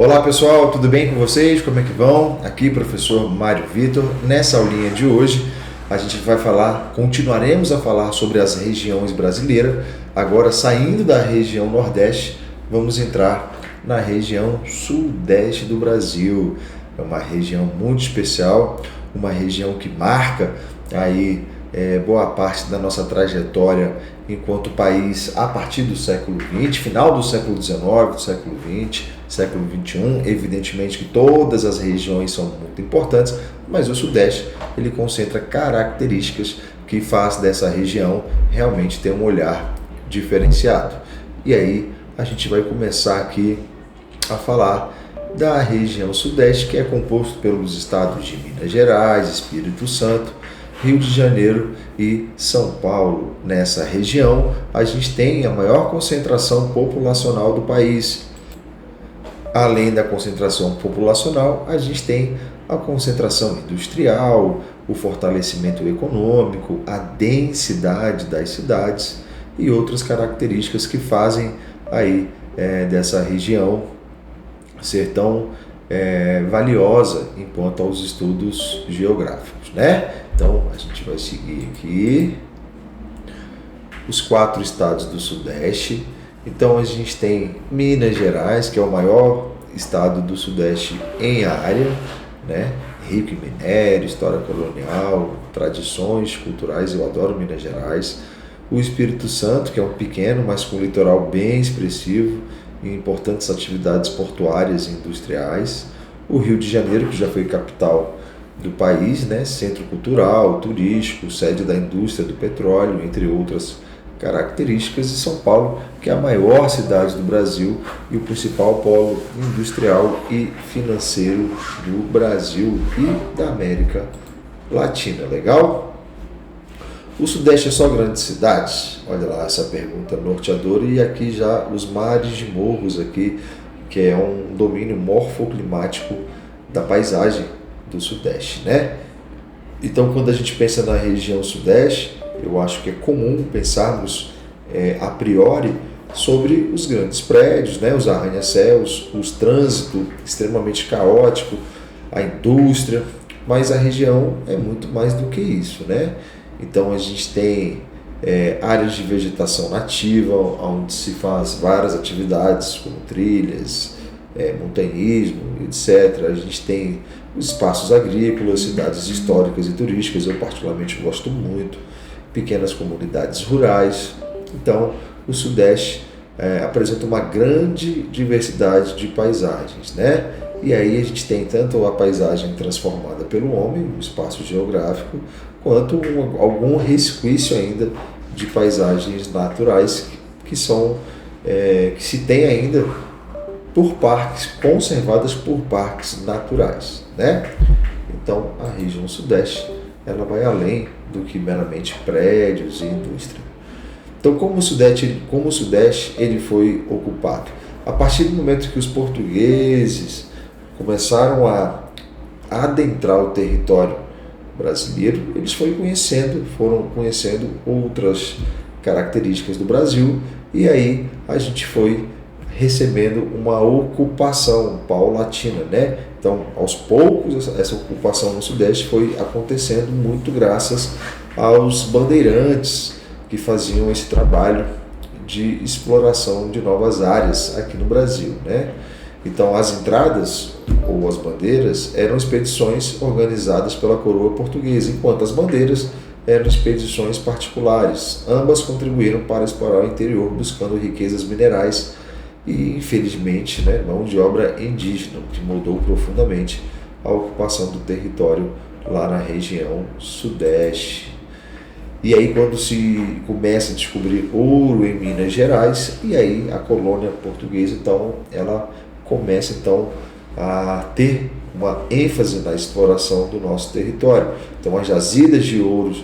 Olá pessoal, tudo bem com vocês? Como é que vão? Aqui professor Mário Vitor. Nessa aulinha de hoje a gente continuaremos a falar sobre as regiões brasileiras. Agora saindo da região Nordeste, vamos entrar na região Sudeste do Brasil. É uma região muito especial, uma região que marca aí boa parte da nossa trajetória enquanto país a partir do século XX, final do século XIX, do século XX, século XXI. Evidentemente que todas as regiões são muito importantes, mas o Sudeste ele concentra características que faz dessa região realmente ter um olhar diferenciado. E aí a gente vai começar aqui a falar da região Sudeste, que é composto pelos estados de Minas Gerais, Espírito Santo, Rio de Janeiro e São Paulo. Nessa região, a gente tem a maior concentração populacional do país. Além da concentração populacional, a gente tem a concentração industrial, o fortalecimento econômico, a densidade das cidades e outras características que fazem aí dessa região ser tão valiosa enquanto aos estudos geográficos, né? Então a gente vai seguir aqui os 4 estados do Sudeste. Então a gente tem Minas Gerais, que é o maior estado do Sudeste em área, né? Rico em minério, história colonial, tradições culturais. Eu adoro Minas Gerais. O Espírito Santo, que é um pequeno, mas com um litoral bem expressivo e importantes atividades portuárias e industriais. O Rio de Janeiro, que já foi capital do país, né? Centro cultural, turístico, sede da indústria do petróleo, entre outras características. E São Paulo, que é a maior cidade do Brasil e o principal polo industrial e financeiro do Brasil e da América Latina. Legal? O Sudeste é só grandes cidades? Olha lá essa pergunta norteadora. E aqui já os mares de morros aqui, que é um domínio morfoclimático da paisagem do Sudeste, né? Então, quando a gente pensa na região Sudeste, eu acho que é comum pensarmos a priori sobre os grandes prédios, né? Os arranha-céus, os trânsito extremamente caótico, a indústria, mas a região é muito mais do que isso, né? Então a gente tem áreas de vegetação nativa, onde se faz várias atividades como trilhas, montanhismo, etc. A gente tem os espaços agrícolas, cidades históricas e turísticas, eu particularmente gosto muito, pequenas comunidades rurais. Então o Sudeste apresenta uma grande diversidade de paisagens, né? E aí a gente tem tanto a paisagem transformada pelo homem, o espaço geográfico, quanto algum resquício ainda de paisagens naturais que se tem ainda por parques, conservadas por parques naturais, né? Então a região Sudeste ela vai além do que meramente prédios e indústria. Então como o Sudeste ele foi ocupado? A partir do momento que os portugueses começaram a adentrar o território brasileiro, eles foram conhecendo outras características do Brasil, e aí a gente foi recebendo uma ocupação paulatina, né? Então, aos poucos, essa ocupação no Sudeste foi acontecendo muito graças aos bandeirantes que faziam esse trabalho de exploração de novas áreas aqui no Brasil, né? Então, as entradas ou as bandeiras eram expedições organizadas pela coroa portuguesa, enquanto as bandeiras eram expedições particulares. Ambas contribuíram para explorar o interior, buscando riquezas minerais e, infelizmente, né, mão de obra indígena, o que mudou profundamente a ocupação do território lá na região Sudeste. E aí quando se começa a descobrir ouro em Minas Gerais, e aí a colônia portuguesa, então, ela começa então a ter uma ênfase na exploração do nosso território. Então as jazidas de ouro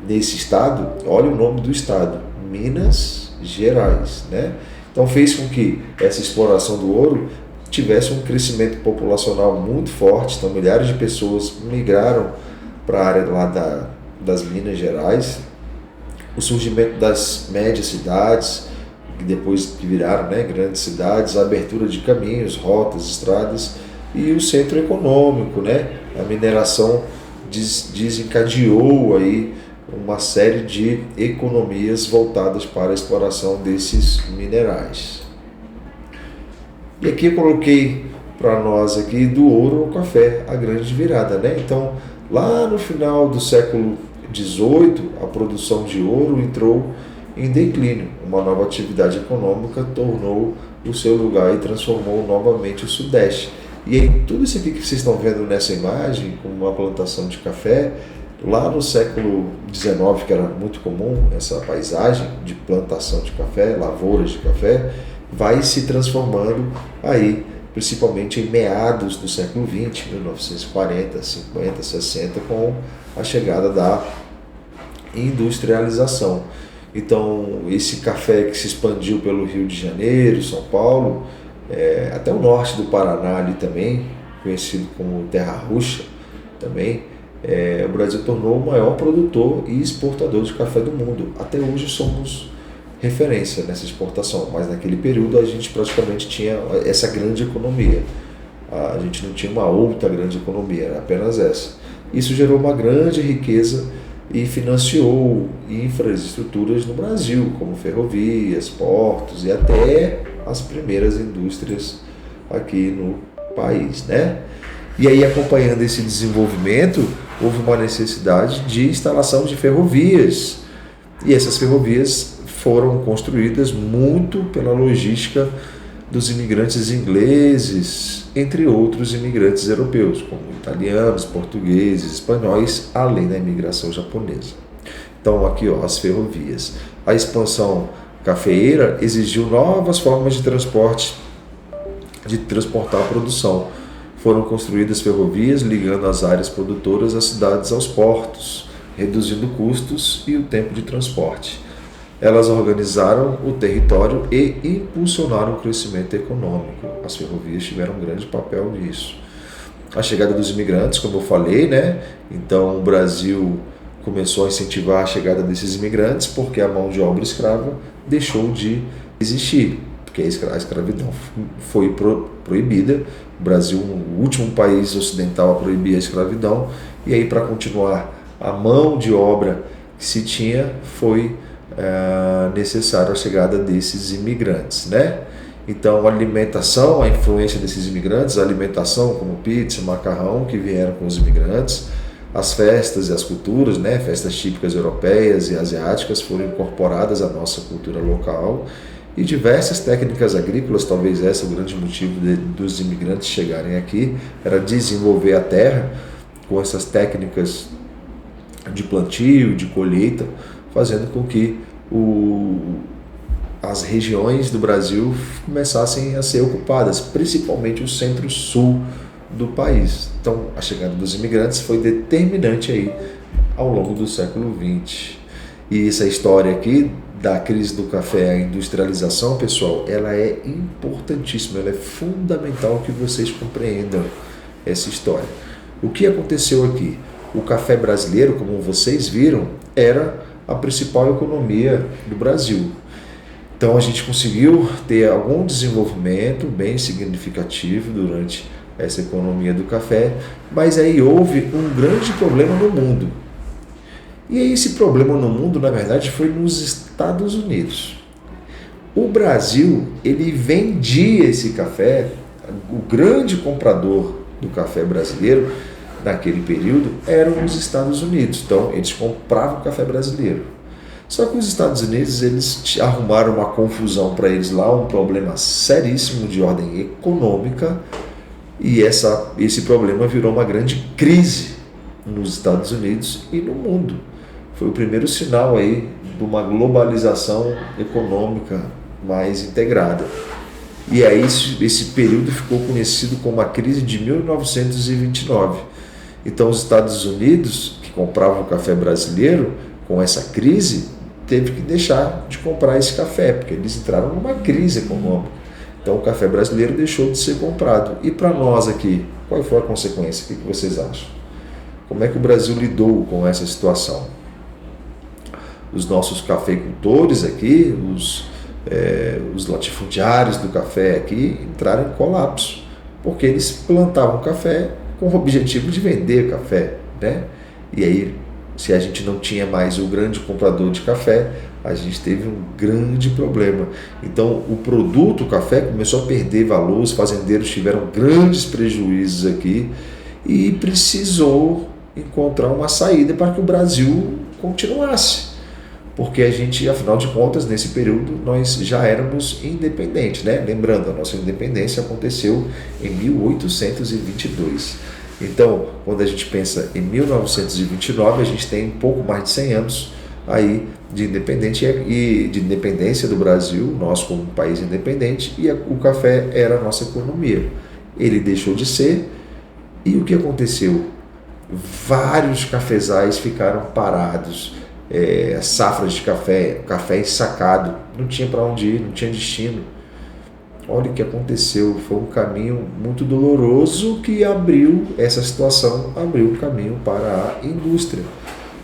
nesse estado, olha o nome do estado, Minas Gerais, né? Então fez com que essa exploração do ouro tivesse um crescimento populacional muito forte. Então milhares de pessoas migraram para a área lá das Minas Gerais. O surgimento das médias cidades, depois que viraram, né, grandes cidades, a abertura de caminhos, rotas, estradas e o centro econômico, né? A mineração desencadeou aí uma série de economias voltadas para a exploração desses minerais. E aqui eu coloquei para nós aqui do ouro ao café, a grande virada, né? Então, lá no final do século XVIII, a produção de ouro entrou em declínio. Uma nova atividade econômica tornou o seu lugar e transformou novamente o Sudeste. E aí, tudo isso aqui que vocês estão vendo nessa imagem, como uma plantação de café, lá no século XIX, que era muito comum essa paisagem de plantação de café, lavouras de café, vai se transformando aí, principalmente em meados do século XX, 1940, 50, 60, com a chegada da industrialização. Então, esse café que se expandiu pelo Rio de Janeiro, São Paulo, até o norte do Paraná ali também, conhecido como Terra Roxa também, o Brasil tornou o maior produtor e exportador de café do mundo. Até hoje somos referência nessa exportação, mas naquele período a gente praticamente tinha essa grande economia. A gente não tinha uma outra grande economia, era apenas essa. Isso gerou uma grande riqueza e financiou infraestruturas no Brasil, como ferrovias, portos e até as primeiras indústrias aqui no país, né? E aí, acompanhando esse desenvolvimento, houve uma necessidade de instalação de ferrovias. E essas ferrovias foram construídas muito pela logística dos imigrantes ingleses, entre outros imigrantes europeus, como italianos, portugueses, espanhóis, além da imigração japonesa. Então, aqui, ó, as ferrovias. A expansão cafeeira exigiu novas formas de transporte, de transportar a produção. Foram construídas ferrovias ligando as áreas produtoras às cidades aos portos, reduzindo custos e o tempo de transporte. Elas organizaram o território e impulsionaram o crescimento econômico. As ferrovias tiveram um grande papel nisso. A chegada dos imigrantes, como eu falei, né? Então o Brasil começou a incentivar a chegada desses imigrantes porque a mão de obra escrava deixou de existir, porque a escravidão foi proibida. O Brasil, o último país ocidental a proibir a escravidão, e aí, para continuar a mão de obra que se tinha, foi necessário a chegada desses imigrantes, né? Então, a alimentação, a influência desses imigrantes, a alimentação como pizza, macarrão, que vieram com os imigrantes, as festas e as culturas, né? Festas típicas europeias e asiáticas foram incorporadas à nossa cultura local, e diversas técnicas agrícolas, talvez esse é o grande motivo dos imigrantes chegarem aqui, era desenvolver a terra com essas técnicas de plantio, de colheita, fazendo com que as regiões do Brasil começassem a ser ocupadas, principalmente o centro-sul do país. Então, a chegada dos imigrantes foi determinante aí ao longo do século XX. E essa história aqui da crise do café, a industrialização, pessoal, ela é importantíssima, ela é fundamental que vocês compreendam essa história. O que aconteceu aqui? O café brasileiro, como vocês viram, era a principal economia do Brasil. Então a gente conseguiu ter algum desenvolvimento bem significativo durante essa economia do café, mas aí houve um grande problema no mundo. E aí esse problema no mundo, na verdade, foi nos Estados Unidos. O Brasil, ele vendia esse café, o grande comprador do café brasileiro naquele período eram os Estados Unidos. Então, eles compravam o café brasileiro. Só que os Estados Unidos, eles arrumaram uma confusão para eles lá, um problema seríssimo de ordem econômica, e esse problema virou uma grande crise nos Estados Unidos e no mundo. Foi o primeiro sinal aí de uma globalização econômica mais integrada. E aí esse período ficou conhecido como a crise de 1929. Então os Estados Unidos, que compravam o café brasileiro, com essa crise, teve que deixar de comprar esse café, porque eles entraram numa crise econômica. Então o café brasileiro deixou de ser comprado. E para nós aqui, qual foi a consequência? O que vocês acham? Como é que o Brasil lidou com essa situação? Os nossos cafeicultores aqui, os os latifundiários do café aqui entraram em colapso, porque eles plantavam café com o objetivo de vender café, né? E aí, se a gente não tinha mais o grande comprador de café, a gente teve um grande problema. Então, o produto, o café, começou a perder valor, os fazendeiros tiveram grandes prejuízos aqui e precisou encontrar uma saída para que o Brasil continuasse. Porque a gente, afinal de contas, nesse período, nós já éramos independentes, né? Lembrando, a nossa independência aconteceu em 1822. Então, quando a gente pensa em 1929, a gente tem um pouco mais de 100 anos aí de independência do Brasil, nós como um país independente, e o café era a nossa economia. Ele deixou de ser, e o que aconteceu? Vários cafezais ficaram parados, safras de café ensacado, não tinha para onde ir, não tinha destino. Olha o que aconteceu, foi um caminho muito doloroso que essa situação abriu um caminho para a indústria.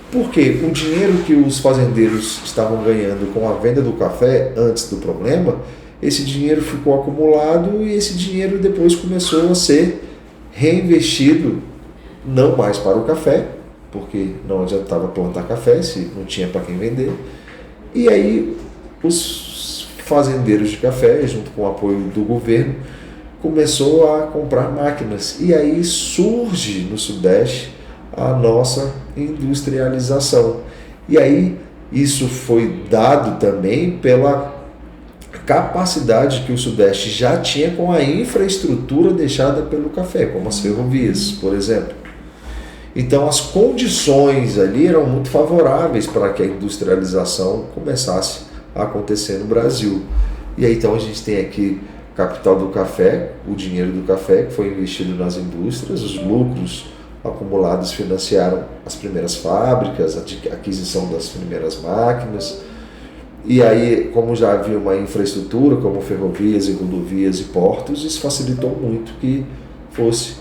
Porque o dinheiro que os fazendeiros estavam ganhando com a venda do café antes do problema, esse dinheiro ficou acumulado e esse dinheiro depois começou a ser reinvestido, não mais para o café, porque não adiantava plantar café se não tinha para quem vender. E aí os fazendeiros de café, junto com o apoio do governo, começou a comprar máquinas. E aí surge no Sudeste a nossa industrialização. E aí isso foi dado também pela capacidade que o Sudeste já tinha com a infraestrutura deixada pelo café, como as ferrovias, por exemplo. Então as condições ali eram muito favoráveis para que a industrialização começasse a acontecer no Brasil. E aí então a gente tem aqui capital do café, o dinheiro do café que foi investido nas indústrias, os lucros acumulados financiaram as primeiras fábricas, a aquisição das primeiras máquinas. E aí, como já havia uma infraestrutura, como ferrovias e rodovias e portos, isso facilitou muito que fosse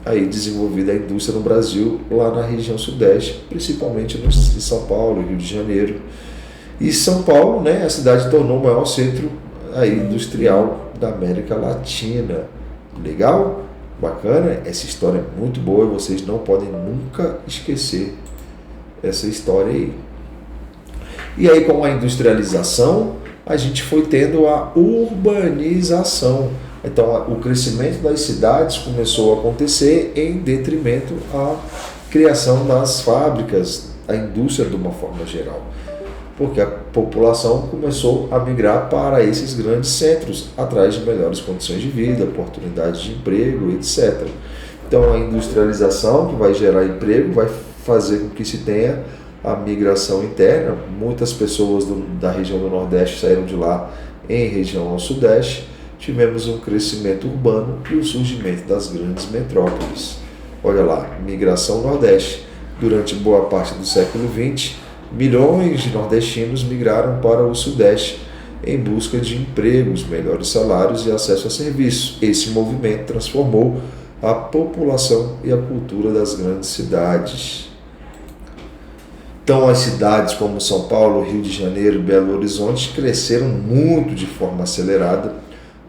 aí desenvolvida a indústria no Brasil, lá na região Sudeste, principalmente no de São Paulo, Rio de Janeiro. E São Paulo, né, a cidade tornou o maior centro aí industrial da América Latina. Legal? Bacana? Essa história é muito boa e vocês não podem nunca esquecer essa história aí. E aí, com a industrialização, a gente foi tendo a urbanização. Então, o crescimento das cidades começou a acontecer em detrimento à criação das fábricas, a indústria de uma forma geral. Porque a população começou a migrar para esses grandes centros, atrás de melhores condições de vida, oportunidades de emprego, etc. Então, a industrialização, que vai gerar emprego, vai fazer com que se tenha a migração interna. Muitas pessoas da região do Nordeste saíram de lá em região ao Sudeste. Tivemos um crescimento urbano e o surgimento das grandes metrópoles. Olha lá, migração Nordeste. Durante boa parte do século XX, milhões de nordestinos migraram para o Sudeste em busca de empregos, melhores salários e acesso a serviços. Esse movimento transformou a população e a cultura das grandes cidades. Então, as cidades como São Paulo, Rio de Janeiro e Belo Horizonte cresceram muito de forma acelerada,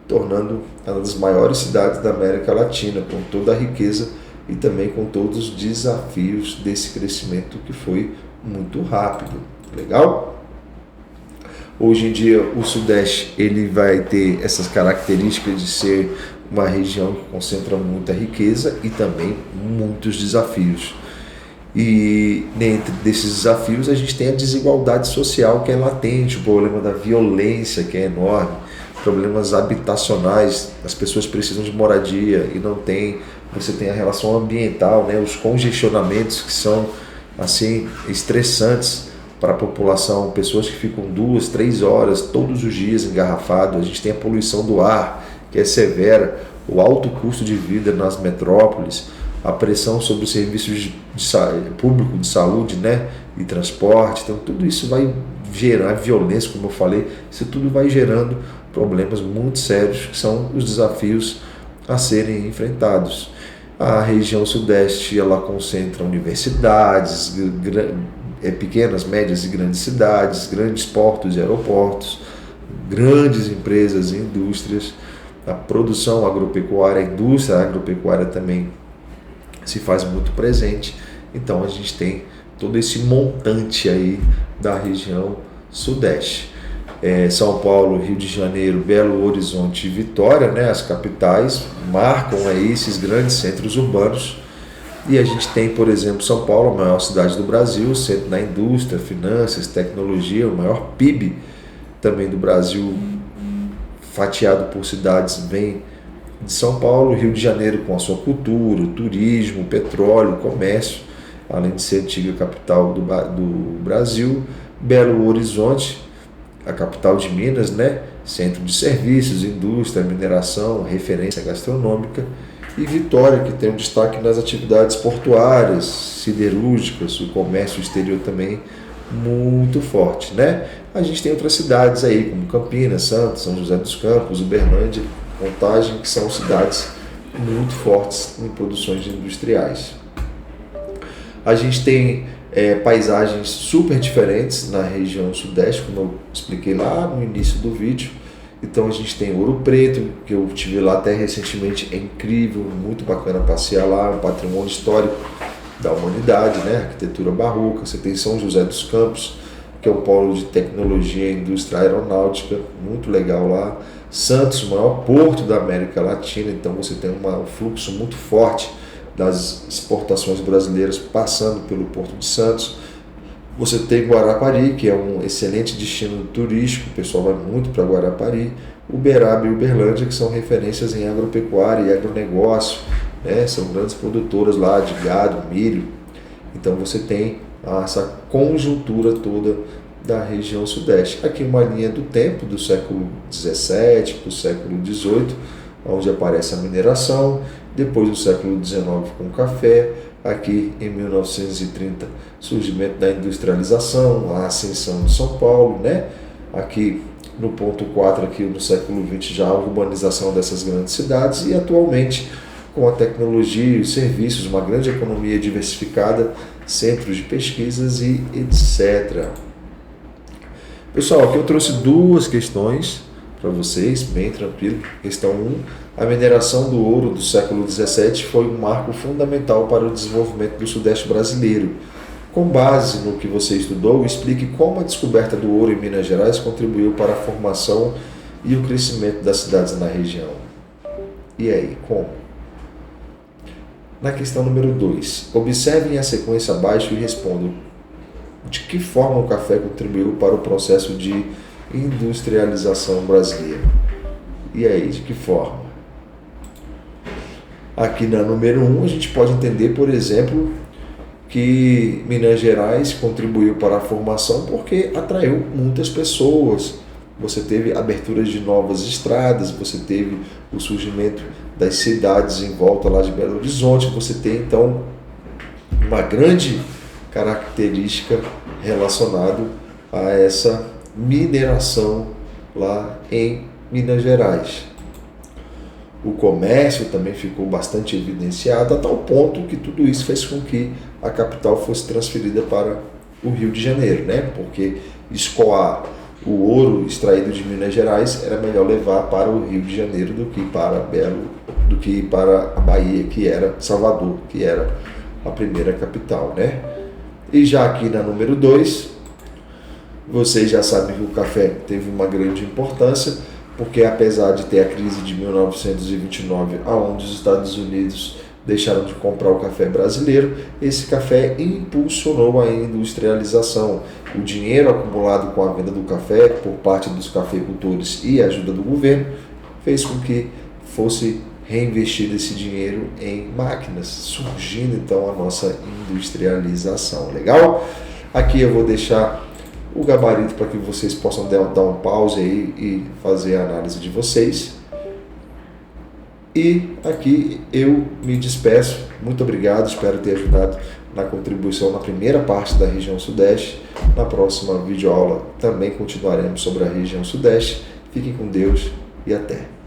tornando uma das maiores cidades da América Latina, com toda a riqueza e também com todos os desafios desse crescimento que foi muito rápido. Legal? Hoje em dia, o Sudeste ele vai ter essas características de ser uma região que concentra muita riqueza e também muitos desafios. E dentro desses desafios a gente tem a desigualdade social que é latente, o problema da violência que é enorme, problemas habitacionais, as pessoas precisam de moradia e não tem, você tem a relação ambiental, né, os congestionamentos que são assim estressantes para a população, pessoas que ficam 2, 3 horas todos os dias engarrafados. A gente tem a poluição do ar que é severa, o alto custo de vida nas metrópoles, a pressão sobre os serviços público de saúde, né, e transporte. Então tudo isso vai gerar violência, como eu falei, isso tudo vai gerando problemas muito sérios que são os desafios a serem enfrentados. A região Sudeste ela concentra universidades, pequenas, médias e grandes cidades, grandes portos e aeroportos, grandes empresas e indústrias, a produção agropecuária, a indústria agropecuária também se faz muito presente. Então a gente tem todo esse montante aí da região sudeste. São Paulo, Rio de Janeiro, Belo Horizonte e Vitória, né, as capitais, marcam aí esses grandes centros urbanos. E a gente tem, por exemplo, São Paulo, a maior cidade do Brasil, centro da indústria, finanças, tecnologia, o maior PIB também do Brasil, fatiado por cidades, vem de São Paulo. Rio de Janeiro com a sua cultura, turismo, petróleo, comércio, além de ser a antiga capital do Brasil. Belo Horizonte, a capital de Minas, né? Centro de serviços, indústria, mineração, referência gastronômica. E Vitória, que tem um destaque nas atividades portuárias, siderúrgicas, o comércio exterior também muito forte, né? A gente tem outras cidades aí, como Campinas, Santos, São José dos Campos, Uberlândia, Contagem, que são cidades muito fortes em produções industriais. A gente tem paisagens super diferentes na região sudeste, como eu expliquei lá no início do vídeo. Então a gente tem Ouro Preto, que eu tive lá até recentemente, é incrível, muito bacana passear lá, um patrimônio histórico da humanidade, né? Arquitetura barroca. Você tem São José dos Campos, que é um polo de tecnologia e indústria aeronáutica, muito legal lá. Santos, o maior porto da América Latina, então você tem um fluxo muito forte das exportações brasileiras passando pelo Porto de Santos. Você tem Guarapari, que é um excelente destino turístico, o pessoal vai muito para Guarapari. Uberaba e Uberlândia, que são referências em agropecuária e agronegócio, né? São grandes produtoras lá de gado, milho. Então você tem essa conjuntura toda da região sudeste. Aqui uma linha do tempo do século XVII para o século XVIII, onde aparece a mineração. Depois do século XIX com o café. Aqui em 1930, surgimento da industrialização, a ascensão de São Paulo, né? Aqui no ponto 4, aqui no século XX, já a urbanização dessas grandes cidades, e atualmente com a tecnologia e os serviços, uma grande economia diversificada, centros de pesquisas e etc. Pessoal, aqui eu trouxe duas questões para vocês, bem tranquilo. Questão 1, a mineração do ouro do século XVII foi um marco fundamental para o desenvolvimento do Sudeste brasileiro. Com base no que você estudou, explique como a descoberta do ouro em Minas Gerais contribuiu para a formação e o crescimento das cidades na região. E aí, como? Na questão número 2, observem a sequência abaixo e respondam de que forma o café contribuiu para o processo de industrialização brasileira. E aí, de que forma? Aqui na número 1, a gente pode entender, por exemplo, que Minas Gerais contribuiu para a formação porque atraiu muitas pessoas. Você teve aberturas de novas estradas, você teve o surgimento das cidades em volta lá de Belo Horizonte, você tem então uma grande característica relacionada a essa mineração lá em Minas Gerais. O comércio também ficou bastante evidenciado, a tal ponto que tudo isso fez com que a capital fosse transferida para o Rio de Janeiro, né? Porque escoar o ouro extraído de Minas Gerais era melhor levar para o Rio de Janeiro do que para a Bahia, que era Salvador, que era a primeira capital, né? E já aqui na número 2, vocês já sabem que o café teve uma grande importância, porque apesar de ter a crise de 1929, onde os Estados Unidos deixaram de comprar o café brasileiro, esse café impulsionou a industrialização. O dinheiro acumulado com a venda do café por parte dos cafeicultores e a ajuda do governo fez com que fosse reinvestido esse dinheiro em máquinas, surgindo então a nossa industrialização. Legal? Aqui eu vou deixar o gabarito para que vocês possam dar um pause aí e fazer a análise de vocês. E aqui eu me despeço. Muito obrigado, espero ter ajudado na contribuição na primeira parte da região Sudeste. Na próxima videoaula também continuaremos sobre a região Sudeste. Fiquem com Deus e até!